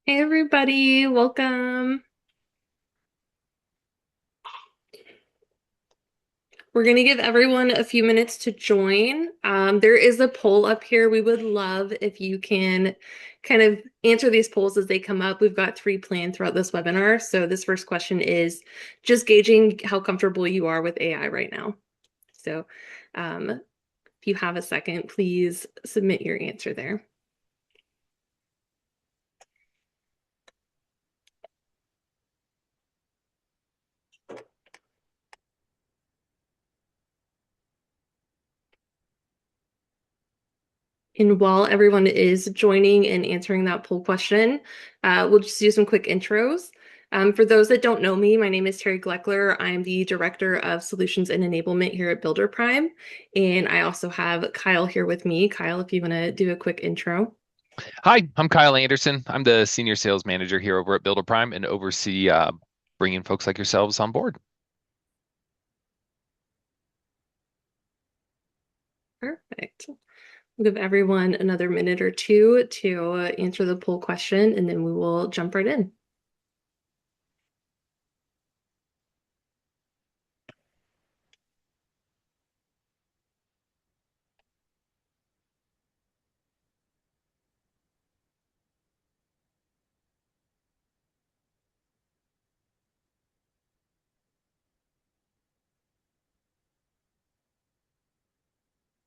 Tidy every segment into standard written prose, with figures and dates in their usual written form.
Hey everybody, welcome. We're going to give everyone a few minutes to join. There is a poll up here. We would love if you can kind of answer these polls as they come up. We've got three planned throughout this webinar. So this first question is just gauging how comfortable you are with AI right now. So if you have a second, please submit your answer there. And while everyone is joining and answering that poll question, we'll just do some quick intros. For those that don't know me, my name is Terry Gleckler. I'm the Director of Solutions and Enablement here at Builder Prime. And I also have Kyle here with me. Kyle, if you want to do a quick intro. Hi, I'm Kyle Anderson. I'm the senior sales manager here over at Builder Prime and oversee bringing folks like yourselves on board. Perfect. We'll give everyone another minute or two to answer the poll question, and then we will jump right in.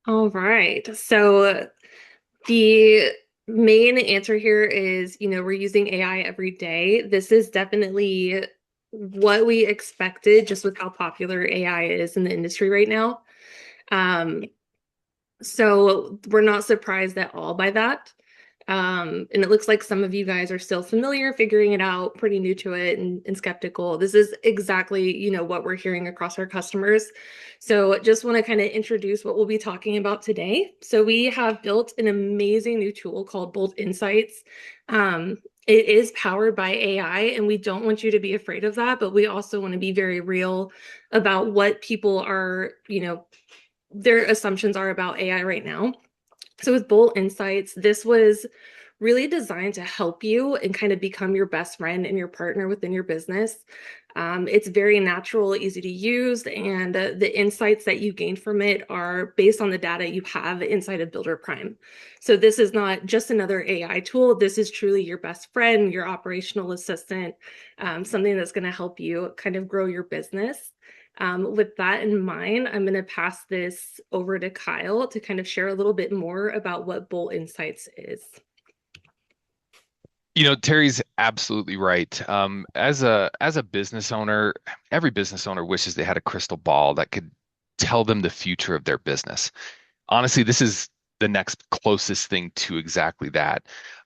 All right. So the main answer here is, we're using AI every day. This is definitely what we expected just with how popular AI is in the industry right now. Um, so we're not surprised at all by that. And it looks like some of you guys are still familiar, figuring it out, pretty new to it and skeptical. This is exactly, what we're hearing across our customers. So just want to kind of introduce what we'll be talking about today. So we have built an amazing new tool called Bolt Insights. Um, it is powered by AI, and we don't want you to be afraid of that, but we also want to be very real about what people are, their assumptions are about AI right now. So with Bolt Insights, this was really designed to help you and kind of become your best friend and your partner within your business. It's very natural, easy to use, and the insights that you gain from it are based on the data you have inside of Builder Prime. So this is not just another AI tool. This is truly your best friend, your operational assistant, something that's going to help you kind of grow your business. With that in mind, I'm going to pass this over to Kyle to kind of share a little bit more about what Bolt Insights is. Terry's absolutely right. As a business owner, every business owner wishes they had a crystal ball that could tell them the future of their business. Honestly, this is the next closest thing to exactly that.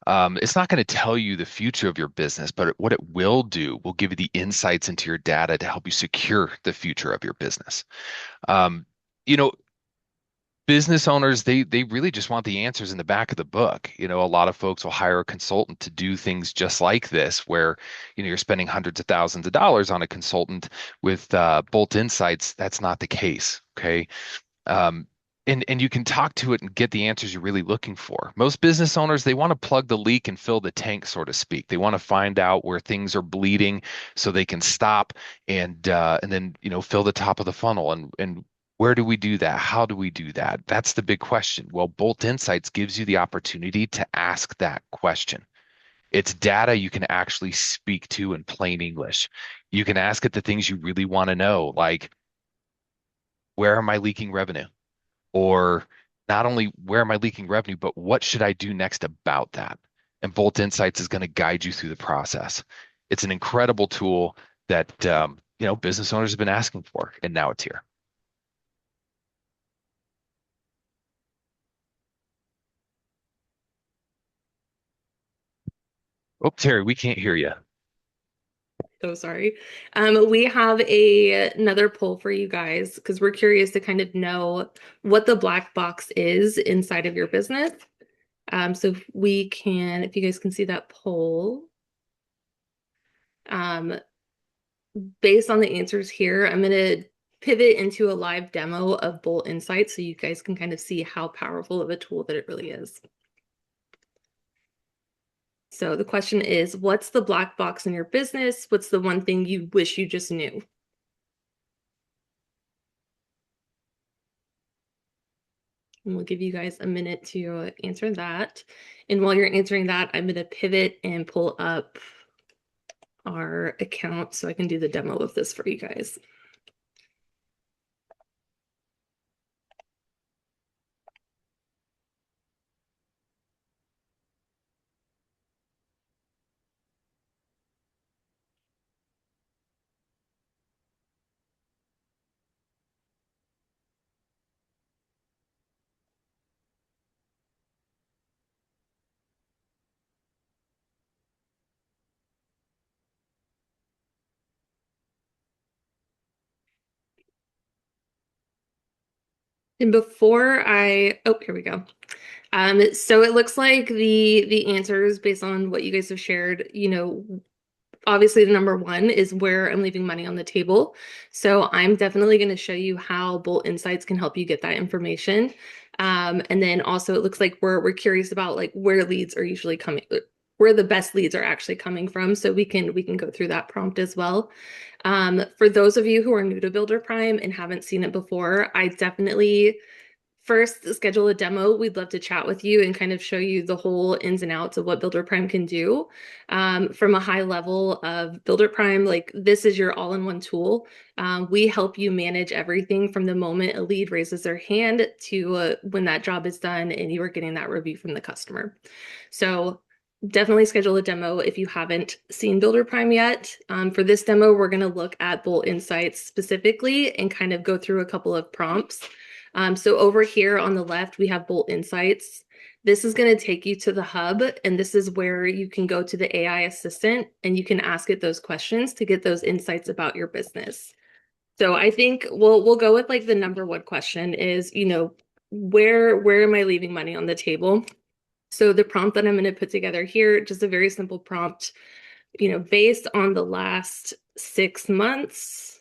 It's not going to tell you the future of your business, but what it will give you the insights into your data to help you secure the future of your business. Um, you know, Business owners, they really just want the answers in the back of the book. A lot of folks will hire a consultant to do things just like this, where you're spending hundreds of thousands of dollars on a consultant. With Bolt Insights, that's not the case. Okay. Um, and you can talk to it and get the answers you're really looking for. Most business owners, they want to plug the leak and fill the tank, so to speak. They want to find out where things are bleeding so they can stop and then fill the top of the funnel. And where do we do that? How do we do that? That's the big question. Well, Bolt Insights gives you the opportunity to ask that question. It's data you can actually speak to in plain English. You can ask it the things you really want to know, like where am I leaking revenue? Or not only where am I leaking revenue, but what should I do next about that? And Bolt Insights is going to guide you through the process. It's an incredible tool that business owners have been asking for, and now it's here. Oh, Terry, we can't hear you. So sorry. We have another poll for you guys because we're curious to kind of know what the black box is inside of your business. So if you guys can see that poll, um, based on the answers here, I'm going to pivot into a live demo of Bolt Insights so you guys can kind of see how powerful of a tool that it really is. So the question is, what's the black box in your business? What's the one thing you wish you just knew? And we'll give you guys a minute to answer that. And while you're answering that, I'm going to pivot and pull up our account so I can do the demo of this for you guys. And before oh, here we go. So it looks like the answers based on what you guys have shared, obviously the number one is where I'm leaving money on the table. So I'm definitely going to show you how Bolt Insights can help you get that information. And then also it looks like we're curious about like where leads are usually coming, where the best leads are actually coming from. So we can go through that prompt as well. For those of you who are new to Builder Prime and haven't seen it before, I definitely first schedule a demo. We'd love to chat with you and kind of show you the whole ins and outs of what Builder Prime can do. From a high level of Builder Prime, like this is your all-in-one tool. We help you manage everything from the moment a lead raises their hand to when that job is done and you are getting that review from the customer. So definitely schedule a demo if you haven't seen Builder Prime yet. For this demo, we're going to look at Bolt Insights specifically and kind of go through a couple of prompts. So over here on the left, we have Bolt Insights. This is going to take you to the hub, and this is where you can go to the AI assistant and you can ask it those questions to get those insights about your business. So I think we'll go with like the number one question is, where am I leaving money on the table? So the prompt that I'm going to put together here, just a very simple prompt, based on the last 6 months,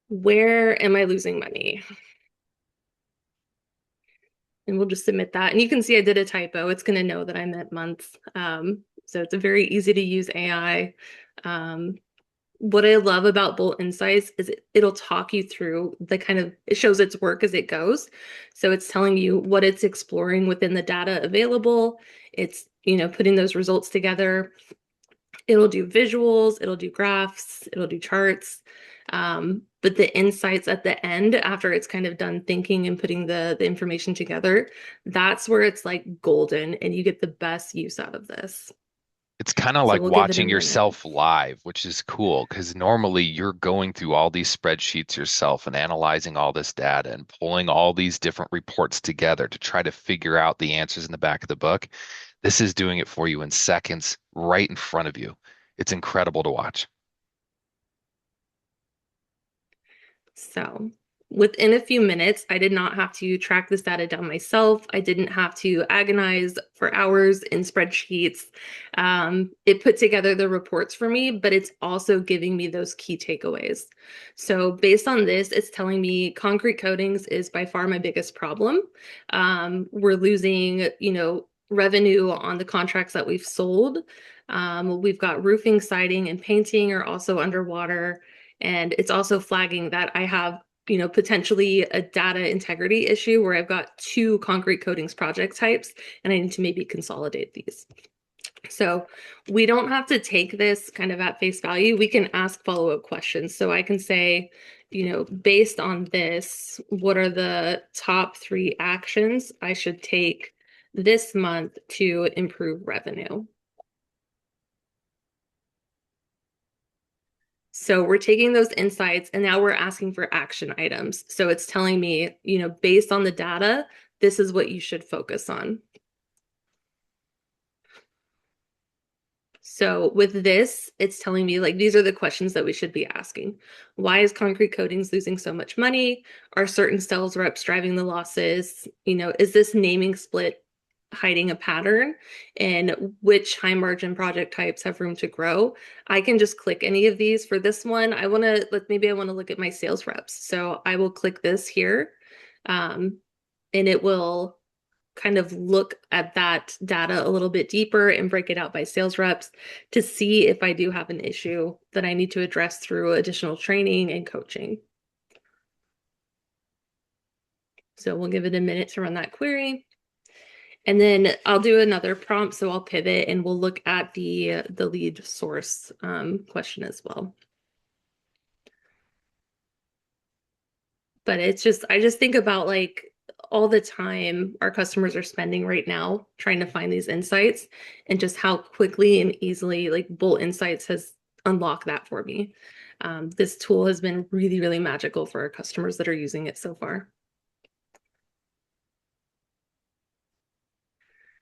where am I losing money? And we'll just submit that. And you can see I did a typo. It's going to know that I meant months. So it's a very easy to use AI. What I love about Bolt Insights is it'll talk you through it shows its work as it goes. So it's telling you what it's exploring within the data available. It's, putting those results together. It'll do visuals, it'll do graphs, it'll do charts. But the insights at the end, after it's kind of done thinking and putting the information together, that's where it's like golden and you get the best use out of this. It's kind of So like we'll give it a watching minute. yourself live, which is cool because normally you're going through all these spreadsheets yourself and analyzing all this data and pulling all these different reports together to try to figure out the answers in the back of the book. This is doing it for you in seconds right in front of you. It's incredible to watch. So within a few minutes, I did not have to track this data down myself. I didn't have to agonize for hours in spreadsheets. It put together the reports for me, but it's also giving me those key takeaways. So based on this, it's telling me concrete coatings is by far my biggest problem. We're losing, revenue on the contracts that we've sold. We've got roofing, siding, and painting are also underwater. And it's also flagging that I have, potentially a data integrity issue where I've got two concrete coatings project types and I need to maybe consolidate these. So we don't have to take this kind of at face value. We can ask follow-up questions. So I can say, based on this, what are the top 3 actions I should take this month to improve revenue? So we're taking those insights and now we're asking for action items. So it's telling me, based on the data, this is what you should focus on. So with this, it's telling me like these are the questions that we should be asking. Why is concrete coatings losing so much money? Are certain sales reps driving the losses? Is this naming split hiding a pattern? And which high margin project types have room to grow? I can just click any of these. For this one, maybe I want to look at my sales reps. So I will click this here. And it will kind of look at that data a little bit deeper and break it out by sales reps to see if I do have an issue that I need to address through additional training and coaching. So we'll give it a minute to run that query. And then I'll do another prompt. So I'll pivot and we'll look at the lead source question as well. But it's just, I just think about like all the time our customers are spending right now trying to find these insights and just how quickly and easily like Bolt Insights has unlocked that for me. This tool has been really, really magical for our customers that are using it so far.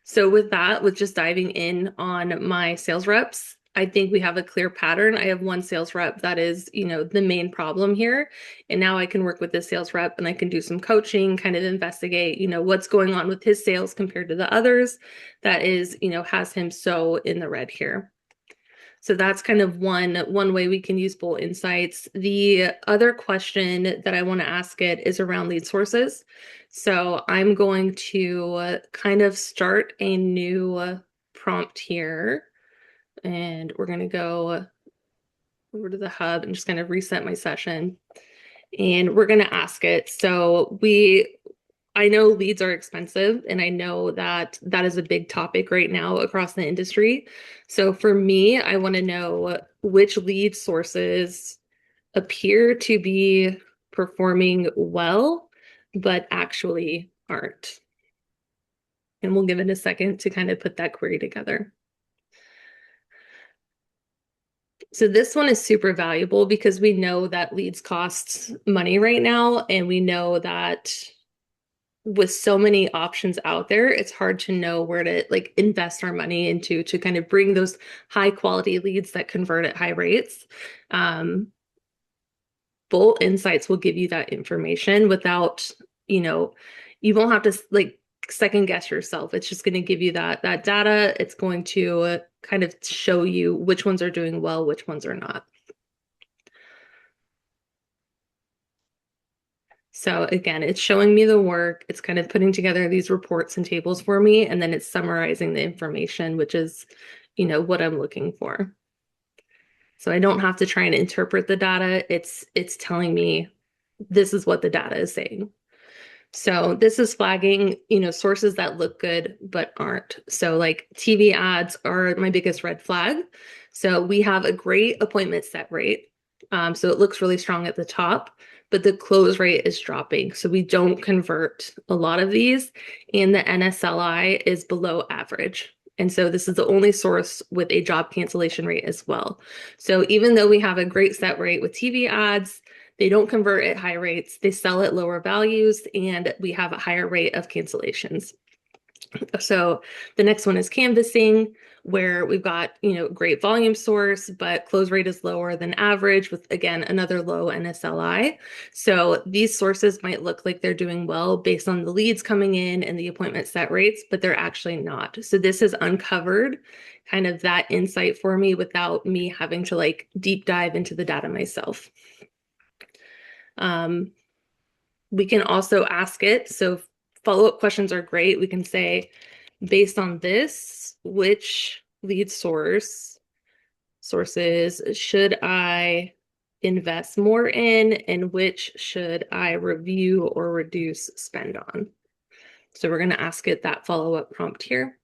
So with that, with just diving in on my sales reps, I think we have a clear pattern. I have one sales rep that is, the main problem here. And now I can work with this sales rep and I can do some coaching, kind of investigate, what's going on with his sales compared to the others that is, has him so in the red here. So that's kind of one way we can use Bolt Insights. The other question that I want to ask it is around lead sources. So I'm going to kind of start a new prompt here, and we're going to go over to the hub and just kind of reset my session. And we're going to ask it. So I know leads are expensive, and I know that that is a big topic right now across the industry. So for me, I want to know which lead sources appear to be performing well, but actually aren't. And we'll give it a second to kind of put that query together. So this one is super valuable because we know that leads cost money right now, and we know that with so many options out there, it's hard to know where to like invest our money into to kind of bring those high quality leads that convert at high rates. Um, Bolt Insights will give you that information without, you know, you won't have to like second guess yourself. It's just going to give you that data. It's going to kind of show you which ones are doing well, which ones are not. So again, it's showing me the work. It's kind of putting together these reports and tables for me, and then it's summarizing the information, which is, what I'm looking for. So I don't have to try and interpret the data. It's telling me this is what the data is saying. So this is flagging, sources that look good but aren't. So like TV ads are my biggest red flag. So we have a great appointment set rate. So it looks really strong at the top, but the close rate is dropping. So we don't convert a lot of these, and the NSLI is below average. And so this is the only source with a job cancellation rate as well. So even though we have a great set rate with TV ads, they don't convert at high rates, they sell at lower values, and we have a higher rate of cancellations. So the next one is canvassing, where we've got, great volume source, but close rate is lower than average with, again, another low NSLI. So these sources might look like they're doing well based on the leads coming in and the appointment set rates, but they're actually not. So this has uncovered kind of that insight for me without me having to like deep dive into the data myself. We can also ask it. So follow-up questions are great. We can say, based on this, which lead sources should I invest more in, and which should I review or reduce spend on? So we're going to ask it that follow-up prompt here.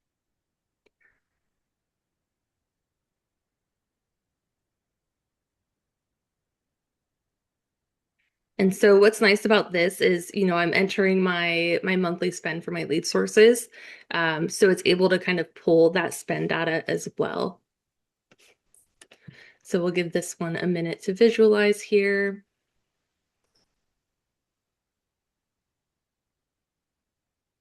And so what's nice about this is, I'm entering my monthly spend for my lead sources. So it's able to kind of pull that spend data as well. So we'll give this one a minute to visualize here.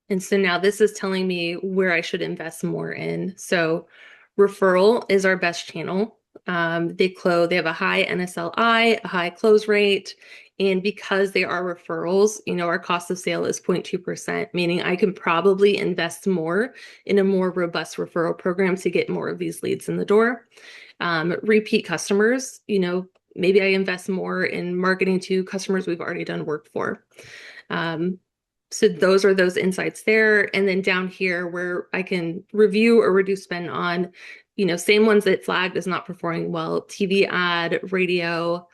And so now this is telling me where I should invest more in. So referral is our best channel. They have a high NSLI, a high close rate. And because they are referrals, our cost of sale is 0.2%, meaning I can probably invest more in a more robust referral program to get more of these leads in the door. Repeat customers, maybe I invest more in marketing to customers we've already done work for. So those are those insights there. And then down here where I can review or reduce spend on, same ones that flagged as not performing well, TV ad, radio.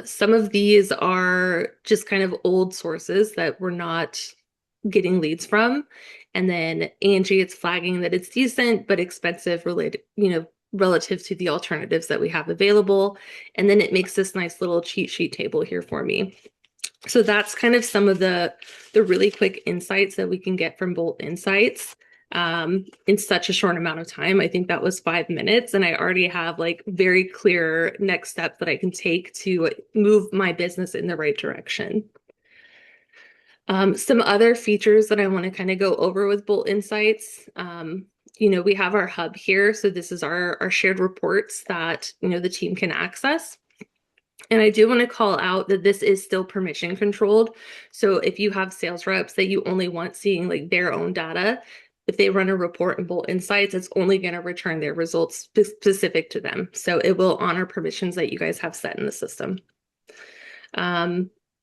Some of these are just kind of old sources that we're not getting leads from. And then Angie, it's flagging that it's decent but expensive related, relative to the alternatives that we have available. And then it makes this nice little cheat sheet table here for me. So that's kind of some of the really quick insights that we can get from Bolt Insights in such a short amount of time. I think that was 5 minutes, and I already have like very clear next steps that I can take to move my business in the right direction. Some other features that I want to kind of go over with Bolt Insights. We have our hub here. So this is our shared reports that, the team can access. And I do want to call out that this is still permission controlled. So if you have sales reps that you only want seeing like their own data, if they run a report in Bolt Insights, it's only going to return their results specific to them. So it will honor permissions that you guys have set in the system.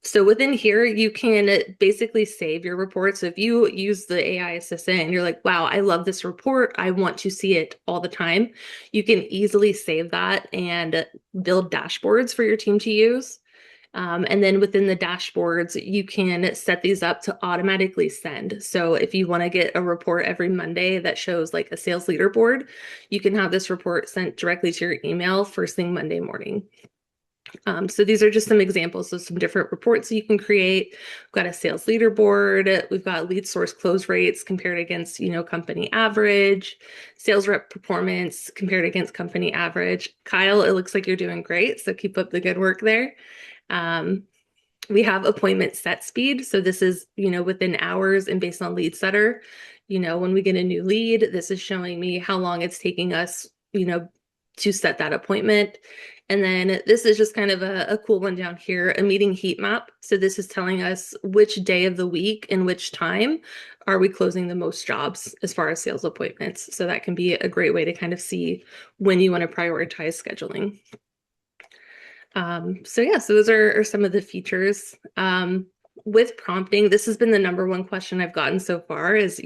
So within here, you can basically save your report. So if you use the AI assistant and you're like, wow, I love this report, I want to see it all the time, you can easily save that and build dashboards for your team to use. And then within the dashboards, you can set these up to automatically send. So if you want to get a report every Monday that shows like a sales leaderboard, you can have this report sent directly to your email first thing Monday morning. So these are just some examples of some different reports that you can create. We've got a sales leaderboard. We've got lead source close rates compared against, company average, sales rep performance compared against company average. Kyle, it looks like you're doing great. So keep up the good work there. Um, we have appointment set speed. So this is, within hours and based on lead setter. When we get a new lead, this is showing me how long it's taking us, to set that appointment. And then this is just kind of a cool one down here, a meeting heat map. So this is telling us which day of the week and which time are we closing the most jobs as far as sales appointments. So that can be a great way to kind of see when you want to prioritize scheduling. So those are some of the features. With prompting, this has been the number one question I've gotten so far is,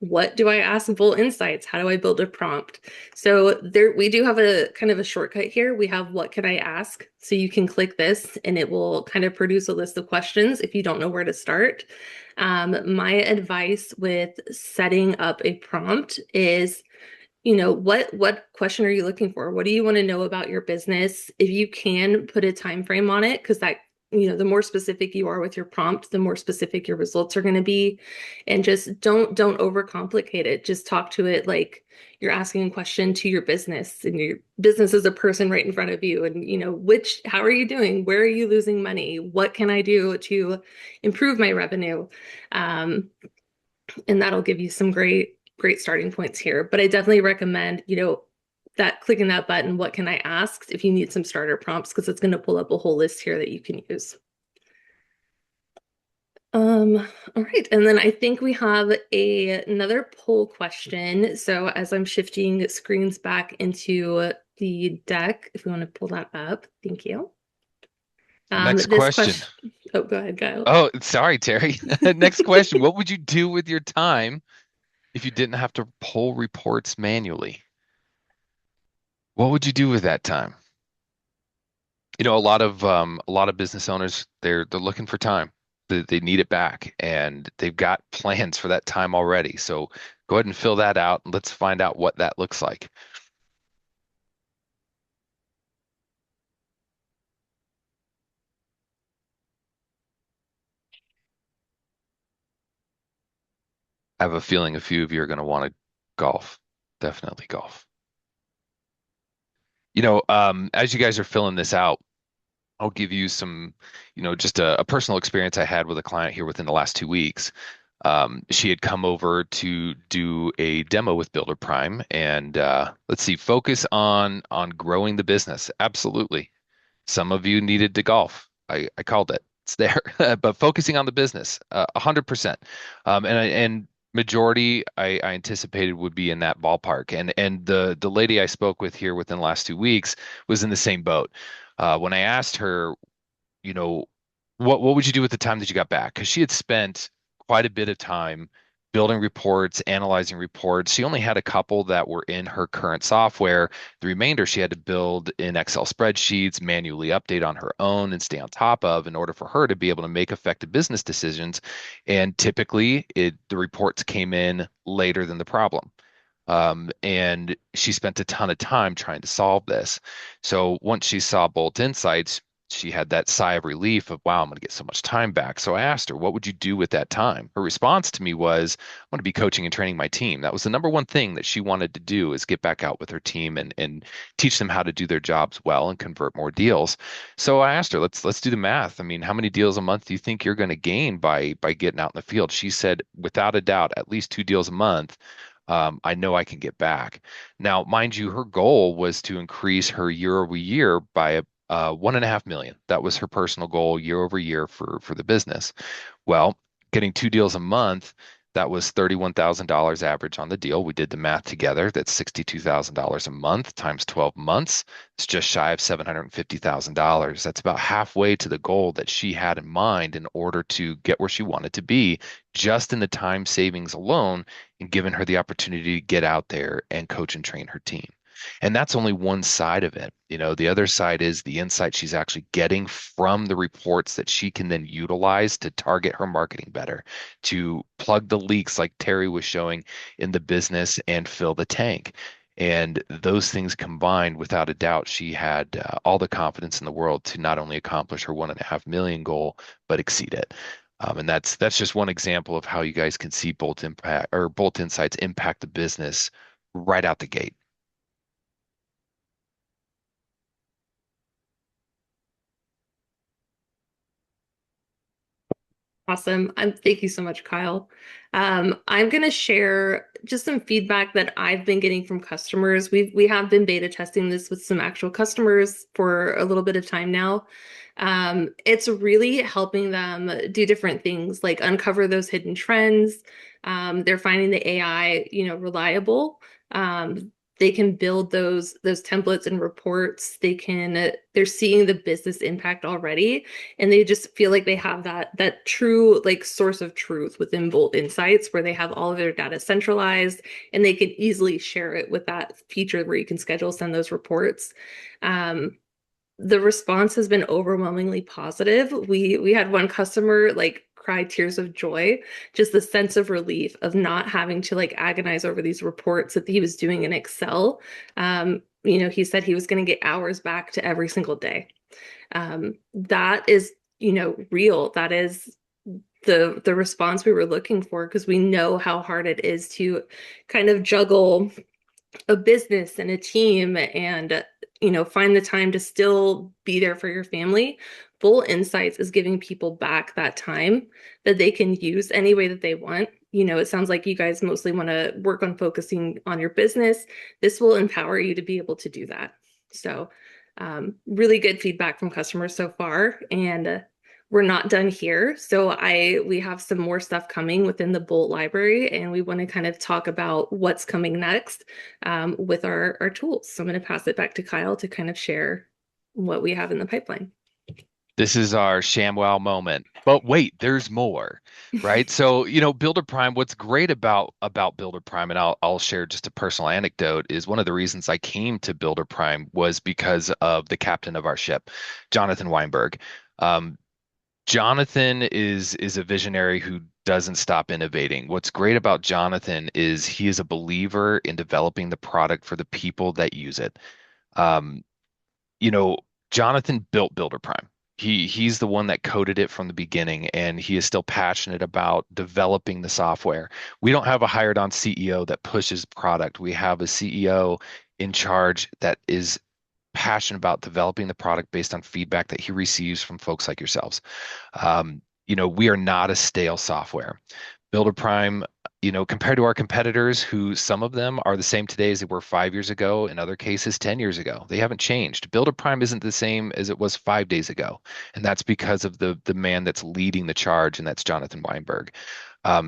what do I ask Bolt Insights? How do I build a prompt? So there, we do have a kind of a shortcut here. We have what can I ask? So you can click this and it will kind of produce a list of questions if you don't know where to start. My advice with setting up a prompt is what question are you looking for? What do you want to know about your business? If you can put a time frame on it, because that, the more specific you are with your prompt, the more specific your results are going to be. And just don't overcomplicate it. Just talk to it like you're asking a question to your business, and your business is a person right in front of you. And how are you doing? Where are you losing money? What can I do to improve my revenue? And that'll give you some great starting points here. But I definitely recommend, that clicking that button, what can I ask, if you need some starter prompts, because it's going to pull up a whole list here that you can use. All right, and then I think we have another poll question. So as I'm shifting screens back into the deck, if we want to pull that up, thank you. Next This question. question, oh, go ahead, Kyle. Oh, sorry, Terry. Next question. What would you do with your time if you didn't have to pull reports manually? What would you do with that time? A lot of business owners, they're looking for time. They need it back, and they've got plans for that time already. So go ahead and fill that out, and let's find out what that looks like. I have a feeling a few of you are going to want to golf. Definitely golf. As you guys are filling this out, I'll give you some, just a personal experience I had with a client here within the last 2 weeks. She had come over to do a demo with Builder Prime, and let's see, focus on growing the business. Absolutely. Some of you needed to golf. I called it. It's there, but focusing on the business, 100%. And majority I anticipated would be in that ballpark. And the lady I spoke with here within the last 2 weeks was in the same boat. When I asked her, you know, what would you do with the time that you got back? Because she had spent quite a bit of time building reports, analyzing reports. She only had a couple that were in her current software. The remainder she had to build in Excel spreadsheets, manually update on her own, and stay on top of in order for her to be able to make effective business decisions. And typically, the reports came in later than the problem. And she spent a ton of time trying to solve this. So once she saw Bolt Insights, she had that sigh of relief of, wow, I'm going to get so much time back. So I asked her, what would you do with that time? Her response to me was, I want to be coaching and training my team. That was the number one thing that she wanted to do, is get back out with her team and teach them how to do their jobs well and convert more deals. So I asked her, let's do the math. I mean, how many deals a month do you think you're going to gain by getting out in the field? She said, without a doubt, at least 2 deals a month. I know I can get back. Now, mind you, her goal was to increase her year over year by 1.5 million. That was her personal goal year over year for the business. Well, getting 2 deals a month, that was $31,000 average on the deal. We did the math together. That's $62,000 a month times 12 months. It's just shy of $750,000. That's about halfway to the goal that she had in mind in order to get where she wanted to be, just in the time savings alone, and given her the opportunity to get out there and coach and train her team. And that's only one side of it. The other side is the insight she's actually getting from the reports that she can then utilize to target her marketing better, to plug the leaks like Terry was showing in the business and fill the tank. And those things combined, without a doubt, she had all the confidence in the world to not only accomplish her 1.5 million goal, but exceed it. And that's just one example of how you guys can see Bolt Insights impact the business right out the gate. Awesome. Thank you so much, Kyle. I'm going to share just some feedback that I've been getting from customers. We have been beta testing this with some actual customers for a little bit of time now. It's really helping them do different things, like uncover those hidden trends. They're finding the AI, reliable. They can build those templates and reports. They're seeing the business impact already, and they just feel like they have that true like source of truth within Bolt Insights, where they have all of their data centralized and they can easily share it with that feature where you can send those reports. Um, the response has been overwhelmingly positive. We had one customer like cry tears of joy, just the sense of relief of not having to like agonize over these reports that he was doing in Excel. He said he was going to get hours back to every single day. That is, real. That is the response we were looking for, because we know how hard it is to kind of juggle a business and a team and find the time to still be there for your family. Bolt Insights is giving people back that time that they can use any way that they want. It sounds like you guys mostly want to work on focusing on your business. This will empower you to be able to do that. So really good feedback from customers so far, and we're not done here. So we have some more stuff coming within the Bolt library, and we want to kind of talk about what's coming next with our tools. So I'm going to pass it back to Kyle to kind of share what we have in the pipeline. This is our ShamWow moment. But wait, there's more, right? So, Builder Prime, what's great about Builder Prime, and I'll share just a personal anecdote, is one of the reasons I came to Builder Prime was because of the captain of our ship, Jonathan Weinberg. Um, Jonathan is a visionary who doesn't stop innovating. What's great about Jonathan is he is a believer in developing the product for the people that use it. Um, you know, Jonathan built Builder Prime. He's the one that coded it from the beginning, and he is still passionate about developing the software. We don't have a hired on CEO that pushes product. We have a CEO in charge that is passionate about developing the product based on feedback that he receives from folks like yourselves. We are not a stale software. Builder Prime, compared to our competitors, who some of them are the same today as they were 5 years ago, in other cases, 10 years ago. They haven't changed. Builder Prime isn't the same as it was 5 days ago. And that's because of the man that's leading the charge, and that's Jonathan Weinberg.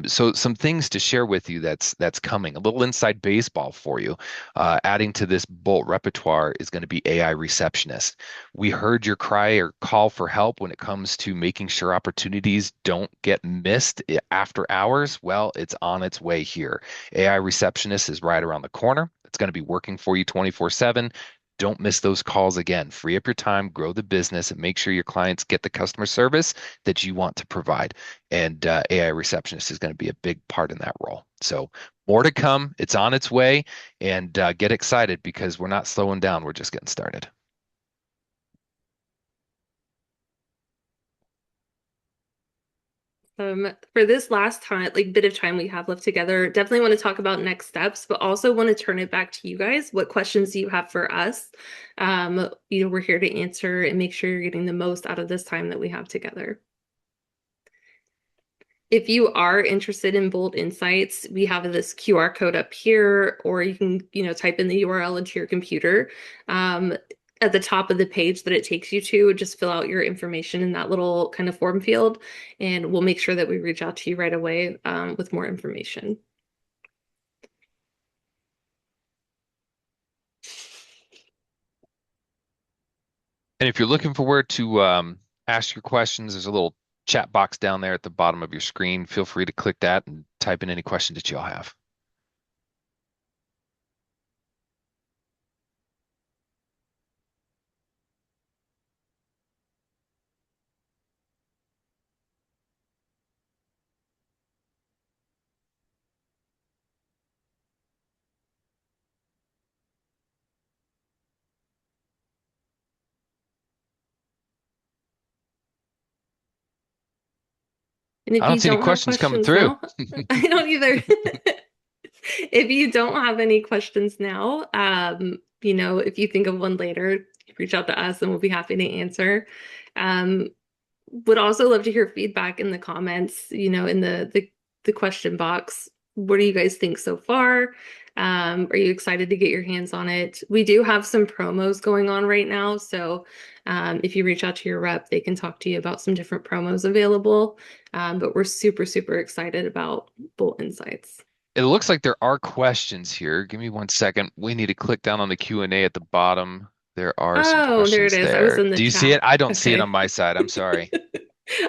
So some things to share with you that's coming. A little inside baseball for you. Adding to this Bolt repertoire is going to be AI receptionist. We heard your cry or call for help when it comes to making sure opportunities don't get missed after hours. Well, it's on its way here. AI receptionist is right around the corner. It's going to be working for you 24/7. Don't miss those calls again. Free up your time, grow the business, and make sure your clients get the customer service that you want to provide. And AI receptionist is going to be a big part in that role. So more to come. It's on its way, and get excited because we're not slowing down. We're just getting started. For this last time, like bit of time we have left together, definitely want to talk about next steps, but also want to turn it back to you guys. What questions do you have for us? We're here to answer and make sure you're getting the most out of this time that we have together. If you are interested in Bold Insights, we have this QR code up here, or you can, type in the URL into your computer. Um, at the top of the page that it takes you to, just fill out your information in that little kind of form field, and we'll make sure that we reach out to you right away with more information. And if you're looking for where to ask your questions, there's a little chat box down there at the bottom of your screen. Feel free to click that and type in any questions that y'all have. And I if don't you see any don't have questions coming questions through. now, I don't either. If you don't have any questions now, if you think of one later, reach out to us and we'll be happy to answer. Um, would also love to hear feedback in the comments, in the question box. What do you guys think so far? Are you excited to get your hands on it? We do have some promos going on right now, so if you reach out to your rep, they can talk to you about some different promos available. But we're super, super excited about Bolt Insights. It looks like there are questions here. Give me one second. We need to click down on the Q&A at the bottom. There are some Oh, there it questions is. I was there. in the Do you see it? chat. I don't see it on Okay. my side. I'm sorry.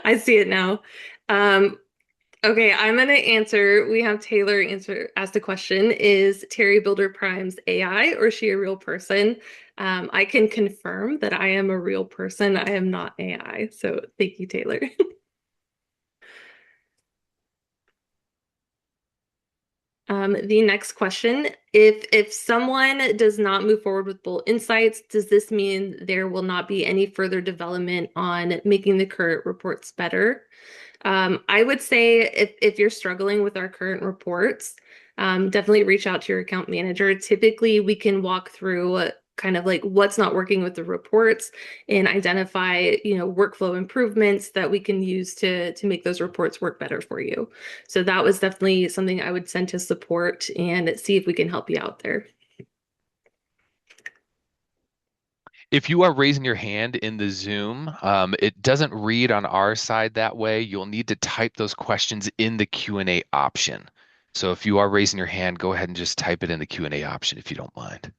I see it now. Um, okay, I'm gonna answer. We have Taylor answer asked a question. Is Terry Builder Prime's AI or is she a real person? I can confirm that I am a real person. I am not AI. So thank you, Taylor. The next question, if someone does not move forward with Bolt Insights, does this mean there will not be any further development on making the current reports better? I would say if you're struggling with our current reports, definitely reach out to your account manager. Typically, we can walk through kind of like what's not working with the reports and identify, workflow improvements that we can use to make those reports work better for you. So that was definitely something I would send to support and see if we can help you out there. If you are raising your hand in the Zoom, it doesn't read on our side that way. You'll need to type those questions in the Q&A option. So if you are raising your hand, go ahead and just type it in the Q&A option if you don't mind.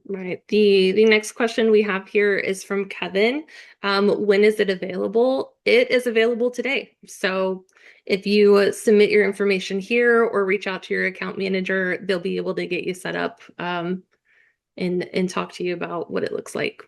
Right. The next question we have here is from Kevin. When is it available? It is available today. So if you submit your information here or reach out to your account manager, they'll be able to get you set up and talk to you about what it looks like.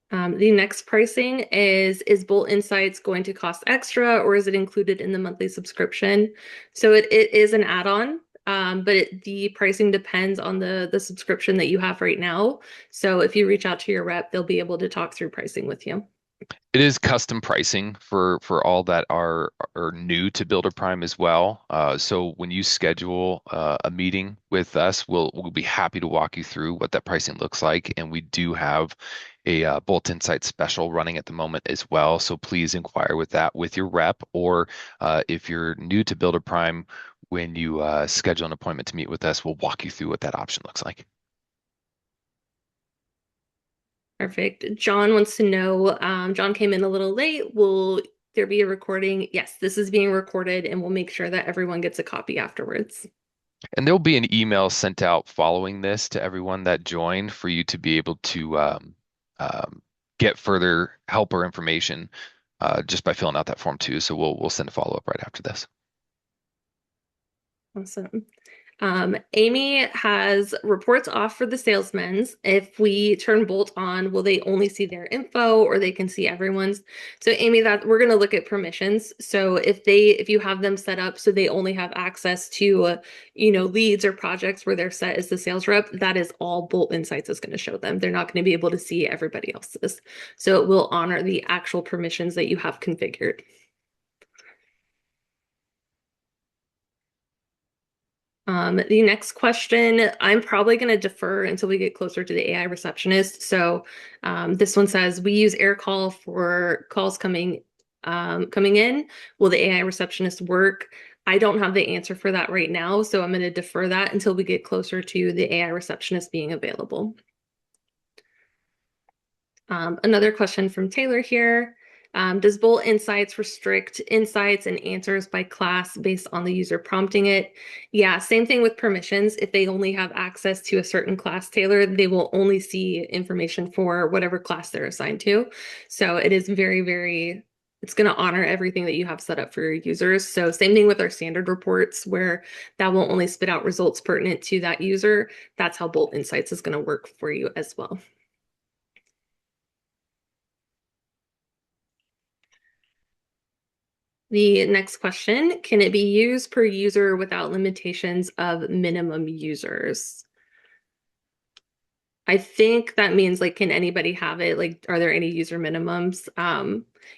The next pricing is Bolt Insights going to cost extra or is it included in the monthly subscription? So it is an add-on, but the pricing depends on the subscription that you have right now. So if you reach out to your rep, they'll be able to talk through pricing with you. It is custom pricing for all that are new to Builder Prime as well. So when you schedule a meeting with us, we'll be happy to walk you through what that pricing looks like. And we do have a Bolt Insight special running at the moment as well. So please inquire with that with your rep, or if you're new to Builder Prime, when you schedule an appointment to meet with us, we'll walk you through what that option looks like. Perfect. John wants to know, John came in a little late. Will there be a recording? Yes, this is being recorded and we'll make sure that everyone gets a copy afterwards. And there'll be an email sent out following this to everyone that joined for you to be able to um, get further help or information just by filling out that form too. So we'll send a follow-up right after this. Awesome. Amy has reports off for the salesmen's. If we turn Bolt on, will they only see their info or they can see everyone's? So Amy, that we're going to look at permissions. So if you have them set up so they only have access to, leads or projects where they're set as the sales rep, that is all Bolt Insights is going to show them. They're not going to be able to see everybody else's. So it will honor the actual permissions that you have configured. The next question, I'm probably going to defer until we get closer to the AI receptionist. So this one says, we use AirCall for calls coming in. Will the AI receptionist work? I don't have the answer for that right now, so I'm going to defer that until we get closer to the AI receptionist being available. Another question from Taylor here. Does Bolt Insights restrict insights and answers by class based on the user prompting it? Yeah, same thing with permissions. If they only have access to a certain class, Taylor, they will only see information for whatever class they're assigned to. So it is it's going to honor everything that you have set up for your users. So same thing with our standard reports where that will only spit out results pertinent to that user. That's how Bolt Insights is going to work for you as well. The next question, can it be used per user without limitations of minimum users? I think that means like, can anybody have it? Like, are there any user minimums?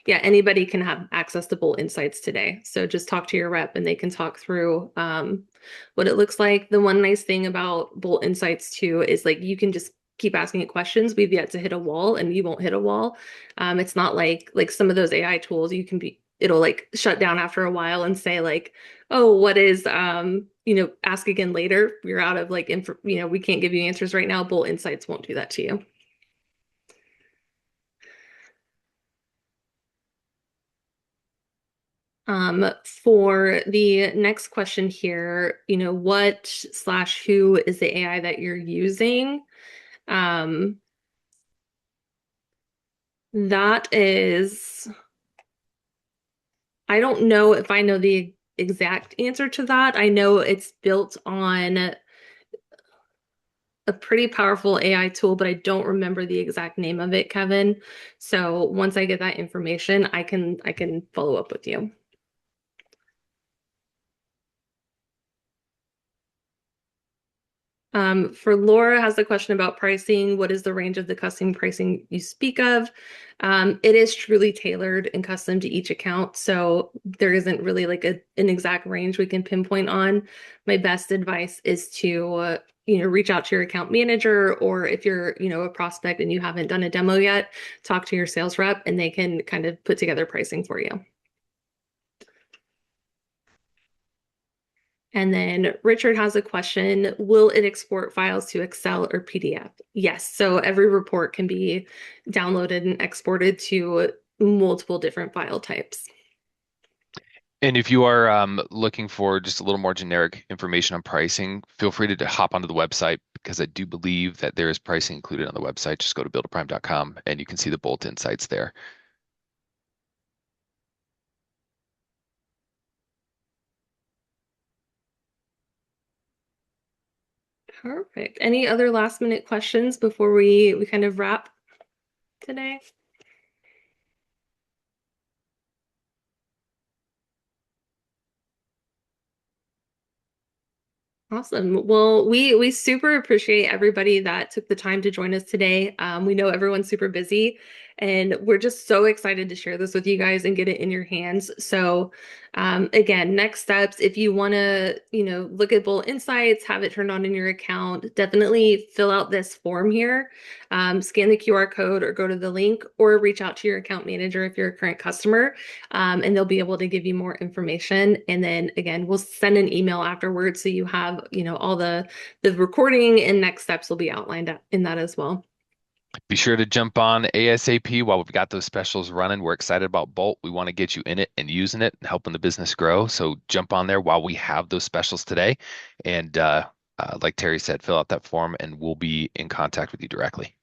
Yeah, anybody can have access to Bolt Insights today. So just talk to your rep and they can talk through what it looks like. The one nice thing about Bolt Insights too is like you can just keep asking it questions. We've yet to hit a wall and you won't hit a wall. It's not like some of those AI tools you can be it'll like shut down after a while and say like, oh, what is ask again later. You're out of like we can't give you answers right now. Bolt Insights won't do that to you. For the next question here, what slash who is the AI that you're using? Um, that is, I don't know if I know the exact answer to that. I know it's built on a pretty powerful AI tool, but I don't remember the exact name of it, Kevin. So once I get that information, I can follow up with you. For Laura has a question about pricing. What is the range of the custom pricing you speak of? It is truly tailored and custom to each account, so there isn't really like an exact range we can pinpoint on. My best advice is to reach out to your account manager, or if you're a prospect and you haven't done a demo yet, talk to your sales rep and they can kind of put together pricing for you. And then Richard has a question, will it export files to Excel or PDF? Yes, so every report can be downloaded and exported to multiple different file types. And if you are looking for just a little more generic information on pricing, feel free to hop onto the website because I do believe that there is pricing included on the website. Just go to buildaprime.com and you can see the Bolt Insights there. Perfect. Any other last minute questions before we kind of wrap today? Awesome. Well, we super appreciate everybody that took the time to join us today. We know everyone's super busy, and we're just so excited to share this with you guys and get it in your hands. So, again, next steps, if you want to, look at Bolt Insights, have it turned on in your account, definitely fill out this form here, scan the QR code or go to the link, or reach out to your account manager if you're a current customer, and they'll be able to give you more information. And then again, we'll send an email afterwards so you have, all the recording and next steps will be outlined in that as well. Be sure to jump on ASAP while we've got those specials running. We're excited about Bolt. We want to get you in it and using it and helping the business grow. So jump on there while we have those specials today. And like Terry said, fill out that form and we'll be in contact with you directly.